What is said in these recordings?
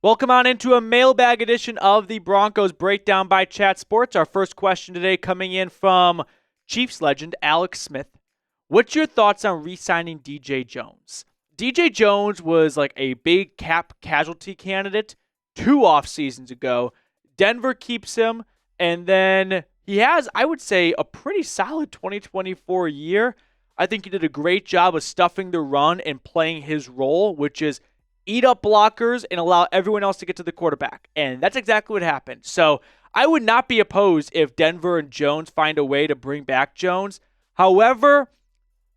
Welcome on into a mailbag edition of the Broncos Breakdown by Chat Sports. Our first question today coming in from Chiefs legend Alex Smith. What's your thoughts on re-signing D.J. Jones? D.J. Jones was like a big cap casualty candidate 2 off seasons ago. Denver keeps him, and then he has, I would say, a pretty solid 2024 year. I think he did a great job of stuffing the run and playing his role, which is eat up blockers and allow everyone else to get to the quarterback. And that's exactly what happened. So I would not be opposed if Denver and Jones find a way to bring back Jones. However,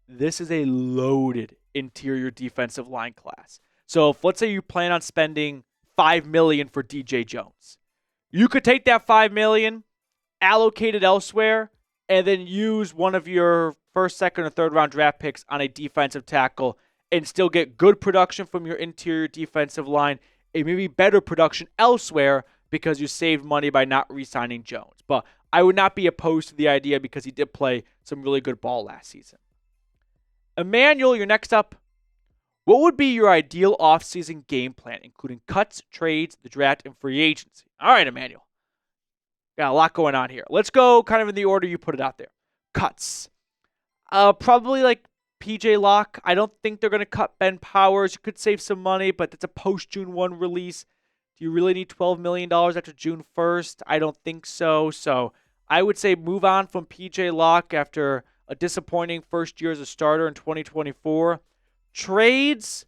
this is a loaded interior defensive line class. So if, let's say you plan on spending $5 million for DJ Jones, you could take that $5 million, allocate it elsewhere, and then use one of your first, second, or third round draft picks on a defensive tackle and still get good production from your interior defensive line and maybe better production elsewhere because you saved money by not re-signing Jones. But I would not be opposed to the idea because he did play some really good ball last season. Emmanuel, you're next up. What would be your ideal offseason game plan, including cuts, trades, the draft, and free agency? All right, Emmanuel. Got a lot going on here. Let's go kind of in the order you put it out there. Cuts. Probably like PJ Locke. I don't think they're going to cut Ben Powers. You could save some money, but that's a post-June 1 release. Do you really need $12 million after June 1st? I don't think so. So I would say move on from PJ Locke after a disappointing first year as a starter in 2024. Trades.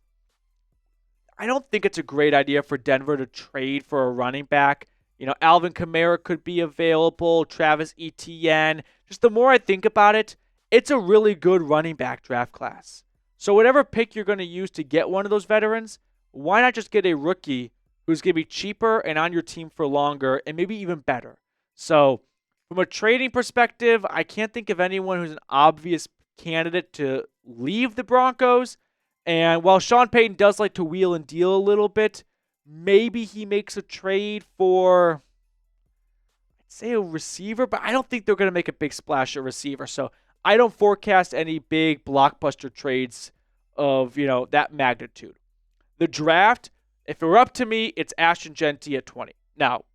I don't think it's a great idea for Denver to trade for a running back. You know, Alvin Kamara could be available, Travis Etienne. Just the more I think about it, it's a really good running back draft class. So whatever pick you're going to use to get one of those veterans, why not just get a rookie who's going to be cheaper and on your team for longer and maybe even better? So from a trading perspective, I can't think of anyone who's an obvious candidate to leave the Broncos. And while Sean Payton does like to wheel and deal a little bit, maybe he makes a trade for, I'd say, a receiver, but I don't think they're going to make a big splash at receiver. So I don't forecast any big blockbuster trades of, that magnitude. The draft, if it were up to me, it's Ashton Jeanty at 20. Now,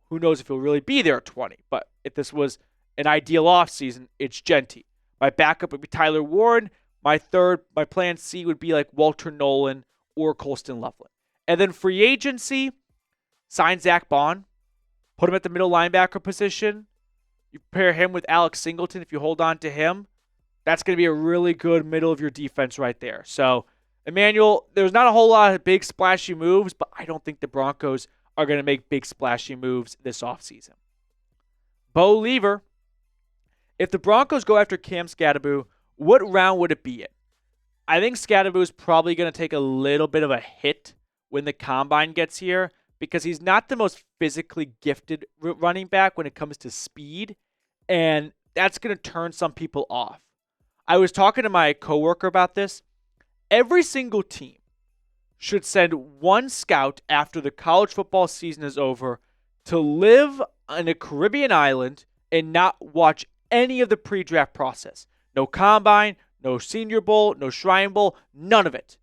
who knows if he'll really be there at 20, but if this was an ideal offseason, it's Jeanty. My backup would be Tyler Warren. My plan C would be like Walter Nolan or Colston Loveland. And then free agency, sign Zach Bond, put him at the middle linebacker position. You pair him with Alex Singleton. If you hold on to him, that's going to be a really good middle of your defense right there. So, Emmanuel, there's not a whole lot of big splashy moves, but I don't think the Broncos are going to make big splashy moves this offseason. Bo Lever, if the Broncos go after Cam Skattebo, what round would it be in? I think Skattebo is probably going to take a little bit of a hit when the combine gets here because he's not the most physically gifted running back when it comes to speed, and that's going to turn some people off. I was talking to my coworker about this. Every single team should send one scout after the college football season is over to live on a Caribbean island and not watch any of the pre-draft process. No combine, no Senior Bowl, no Shrine Bowl, none of it.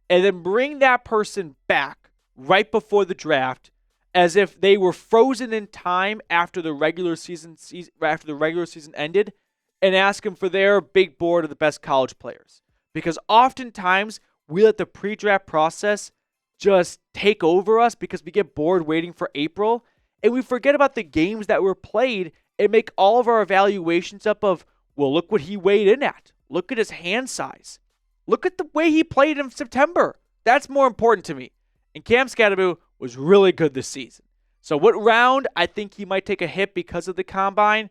And then bring that person back right before the draft as if they were frozen in time after the regular season ended and ask them for their big board of the best college players. Because oftentimes we let the pre-draft process just take over us because we get bored waiting for April and we forget about the games that were played and make all of our evaluations up of, well, look what he weighed in at. Look at his hand size. Look at the way he played in September. That's more important to me. And Cam Skattebo was really good this season. So what round? I think he might take a hit because of the combine,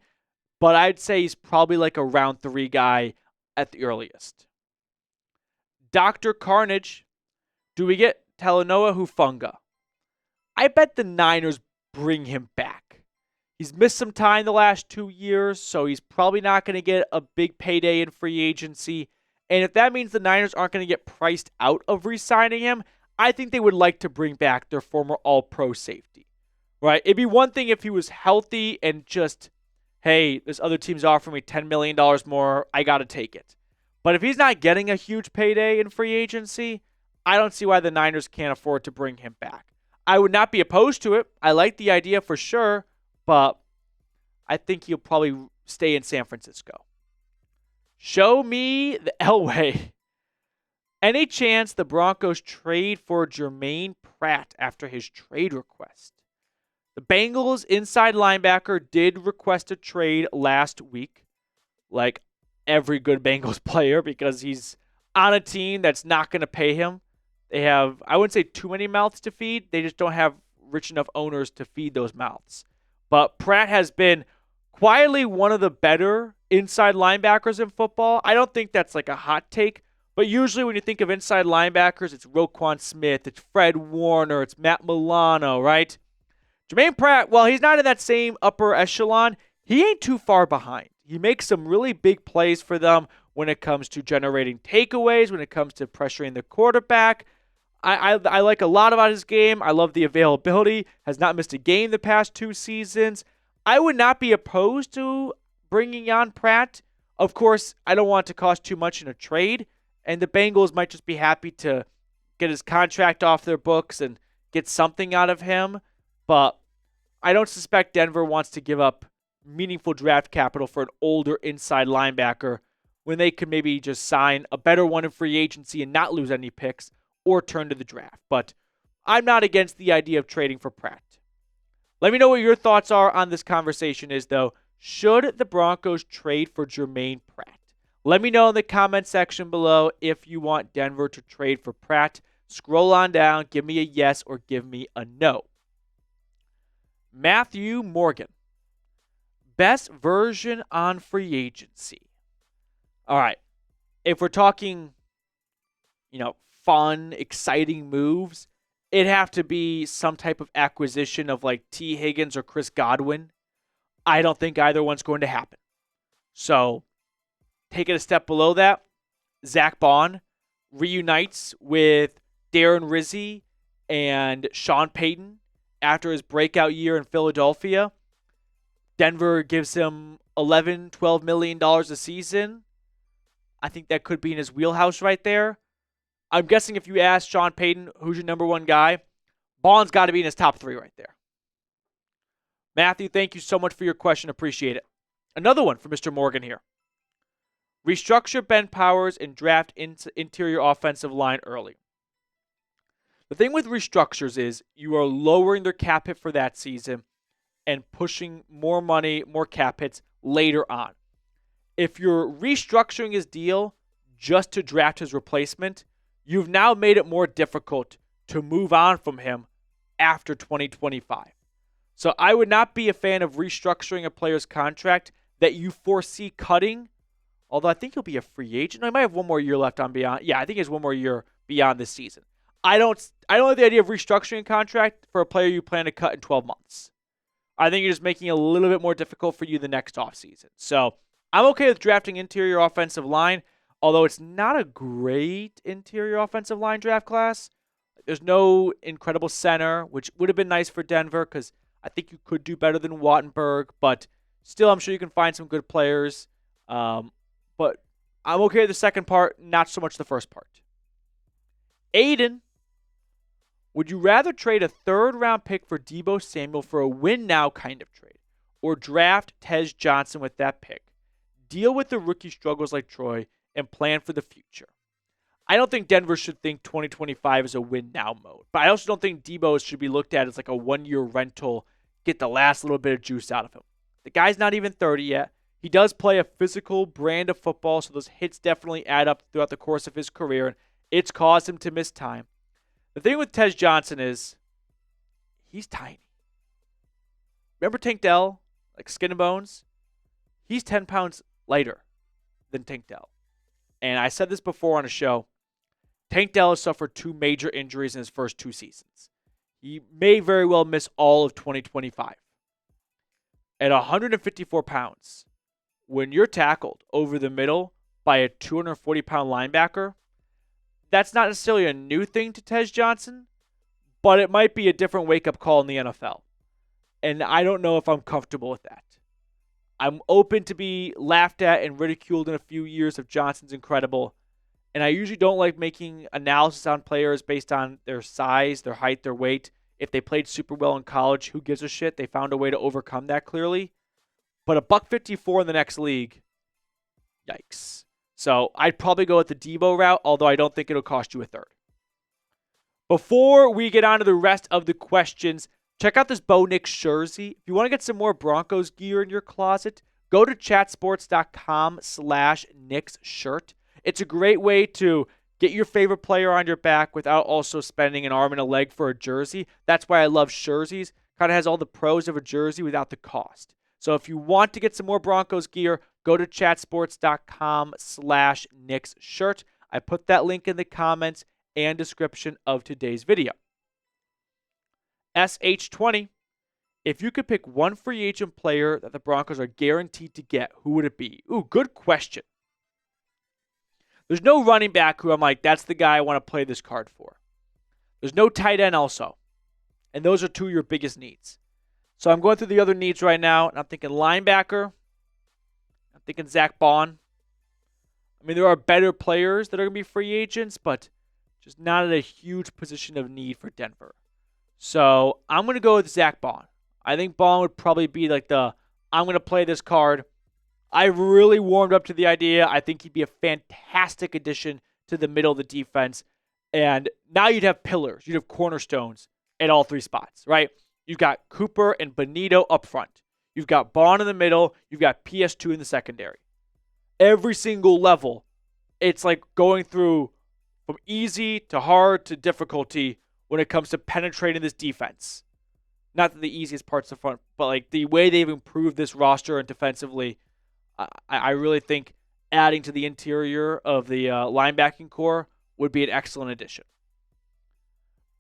but I'd say he's probably like a round 3 guy at the earliest. Dr. Carnage, do we get Talanoa Hufanga? I bet the Niners bring him back. He's missed some time the last 2 years, so he's probably not going to get a big payday in free agency. And if that means the Niners aren't going to get priced out of re-signing him, I think they would like to bring back their former all-pro safety. Right? It'd be one thing if he was healthy and just, hey, this other team's offering me $10 million more, I got to take it. But if he's not getting a huge payday in free agency, I don't see why the Niners can't afford to bring him back. I would not be opposed to it. I like the idea for sure, but I think he'll probably stay in San Francisco. Show me the Elway. Any chance the Broncos trade for Germaine Pratt after his trade request? The Bengals inside linebacker did request a trade last week, like every good Bengals player, because he's on a team that's not going to pay him. They have, I wouldn't say too many mouths to feed. They just don't have rich enough owners to feed those mouths. But Pratt has been quietly one of the better inside linebackers in football. I don't think that's like a hot take, but usually when you think of inside linebackers, it's Roquan Smith, it's Fred Warner, it's Matt Milano, right? Germaine Pratt, well, he's not in that same upper echelon. He ain't too far behind. He makes some really big plays for them when it comes to generating takeaways, when it comes to pressuring the quarterback. I like a lot about his game. I love the availability. Has not missed a game the past 2 seasons. I would not be opposed to bringing on Pratt. Of course, I don't want it to cost too much in a trade, and the Bengals might just be happy to get his contract off their books and get something out of him. But I don't suspect Denver wants to give up meaningful draft capital for an older inside linebacker when they could maybe just sign a better one in free agency and not lose any picks or turn to the draft. But I'm not against the idea of trading for Pratt. Let me know what your thoughts are on this conversation is, though. Should the Broncos trade for Germaine Pratt? Let me know in the comment section below if you want Denver to trade for Pratt. Scroll on down, give me a yes or give me a no. Matthew Morgan. Best version on free agency. All right. If we're talking, fun, exciting moves, it'd have to be some type of acquisition of like T. Higgins or Chris Godwin. I don't think either one's going to happen. So, take it a step below that. Zach Bond reunites with Darren Rizzi and Sean Payton after his breakout year in Philadelphia. Denver gives him $11, $12 million a season. I think that could be in his wheelhouse right there. I'm guessing if you ask Sean Payton, who's your number one guy, Bond's got to be in his top 3 right there. Matthew, thank you so much for your question. Appreciate it. Another one for Mr. Morgan here. Restructure Ben Powers and draft interior offensive line early. The thing with restructures is you are lowering their cap hit for that season and pushing more money, more cap hits later on. If you're restructuring his deal just to draft his replacement, you've now made it more difficult to move on from him after 2025. So I would not be a fan of restructuring a player's contract that you foresee cutting, although I think he'll be a free agent. No, he might have one more year left on beyond. Yeah, I think he has one more year beyond this season. I don't like the idea of restructuring a contract for a player you plan to cut in 12 months. I think you're just making it a little bit more difficult for you the next offseason. So I'm okay with drafting interior offensive line, although it's not a great interior offensive line draft class. There's no incredible center, which would have been nice for Denver because I think you could do better than Wattenberg, but still I'm sure you can find some good players. But I'm okay with the second part, not so much the first part. Aiden, would you rather trade a 3rd-round pick for Deebo Samuel for a win-now kind of trade, or draft Tej Johnson with that pick, deal with the rookie struggles like Troy, and plan for the future? I don't think Denver should think 2025 is a win-now mode, but I also don't think Deebo should be looked at as like a 1-year rental, get the last little bit of juice out of him. The guy's not even 30 yet. He does play a physical brand of football, so those hits definitely add up throughout the course of his career, and it's caused him to miss time. The thing with Tej Johnson is he's tiny. Remember Tank Dell, like skin and bones? He's 10 pounds lighter than Tank Dell. And I said this before on a show. Tank Dell has suffered 2 major injuries in his first 2 seasons. He may very well miss all of 2025. At 154 pounds, when you're tackled over the middle by a 240-pound linebacker, that's not necessarily a new thing to Tej Johnson, but it might be a different wake-up call in the NFL. And I don't know if I'm comfortable with that. I'm open to be laughed at and ridiculed in a few years if Johnson's incredible. And I usually don't like making analysis on players based on their size, their height, their weight. If they played super well in college, who gives a shit? They found a way to overcome that clearly. But a $154 in the next league, yikes. So I'd probably go with the Deebo route, although I don't think it'll cost you a third. Before we get on to the rest of the questions, check out this Bo Nix jersey. If you want to get some more Broncos gear in your closet, go to chatsports.com/Knicks shirt. It's a great way to get your favorite player on your back without also spending an arm and a leg for a jersey. That's why I love jerseys. Kind of has all the pros of a jersey without the cost. So if you want to get some more Broncos gear, go to chatsports.com/Knicks shirt. I put that link in the comments and description of today's video. SH20, if you could pick one free agent player that the Broncos are guaranteed to get, who would it be? Ooh, good question. There's no running back who I'm like, that's the guy I want to play this card for. There's no tight end also. And those are two of your biggest needs. So I'm going through the other needs right now, and I'm thinking linebacker. I'm thinking Zach Bond. I mean, there are better players that are going to be free agents, but just not at a huge position of need for Denver. So I'm going to go with Zach Bond. I think Bond would probably be like I'm going to play this card. I've really warmed up to the idea. I think he'd be a fantastic addition to the middle of the defense. And now you'd have pillars. You'd have cornerstones at all three spots, right? You've got Cooper and Benito up front. You've got Bond in the middle. You've got PS2 in the secondary. Every single level, it's like going through from easy to hard to difficulty when it comes to penetrating this defense. Not that the easiest part's the front, but like the way they've improved this roster and defensively, I really think adding to the interior of the linebacking core would be an excellent addition.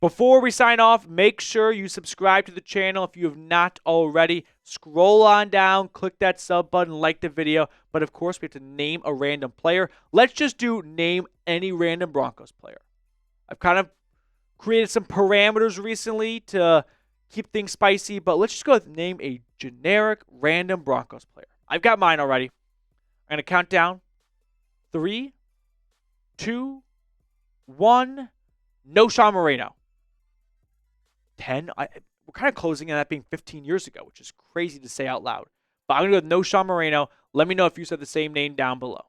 Before we sign off, make sure you subscribe to the channel if you have not already. Scroll on down, click that sub button, like the video. But of course, we have to name a random player. Let's just do name any random Broncos player. I've kind of created some parameters recently to keep things spicy, but let's just go with name a generic random Broncos player. I've got mine already. I'm going to count down. 3, 2, 1. No Sean Moreno. 10. We're kind of closing on that being 15 years ago, which is crazy to say out loud. But I'm going to go with no Sean Moreno. Let me know if you said the same name down below.